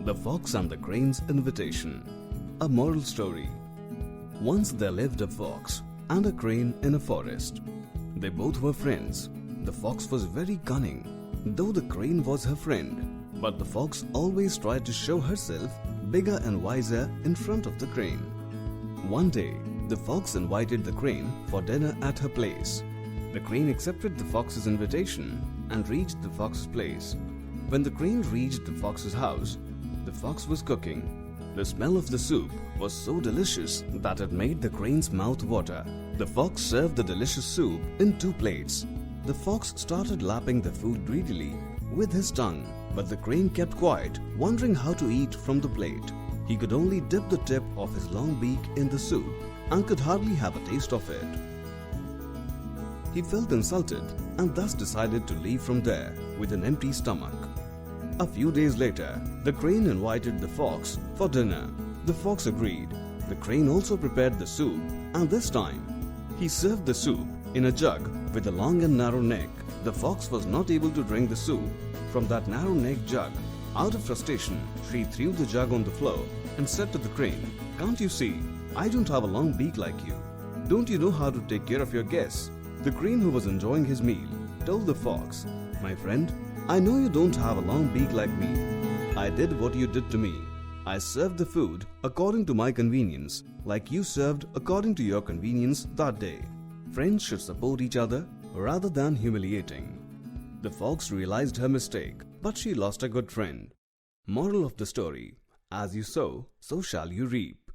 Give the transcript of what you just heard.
The Fox and the Crane's Invitation. A moral story. Once there lived a fox and a crane in a forest. They both were friends. The fox was very cunning, though the crane was her friend. But the fox always tried to show herself bigger and wiser in front of the crane. One day, the fox invited the crane for dinner at her place. The crane accepted the fox's invitation and reached the fox's place. When the crane reached the fox's house, the fox was cooking. The smell of the soup was so delicious that it made the crane's mouth water. The fox served the delicious soup in 2 plates. The fox started lapping the food greedily with his tongue, but the crane kept quiet, wondering how to eat from the plate. He could only dip the tip of his long beak in the soup and could hardly have a taste of it. He felt insulted and thus decided to leave from there with an empty stomach. A few days later, the crane invited the fox for dinner. The fox agreed. The crane also prepared the soup, and this time, he served the soup in a jug with a long and narrow neck. The fox was not able to drink the soup from that narrow neck jug. Out of frustration, she threw the jug on the floor and said to the crane, "Can't you see? I don't have a long beak like you. Don't you know how to take care of your guests?" The crane, who was enjoying his meal, told the fox, "My friend, I know you don't have a long beak like me. I did what you did to me. I served the food according to my convenience, like you served according to your convenience that day. Friends should support each other rather than humiliating." The fox realized her mistake, but she lost a good friend. Moral of the story: as you sow, so shall you reap.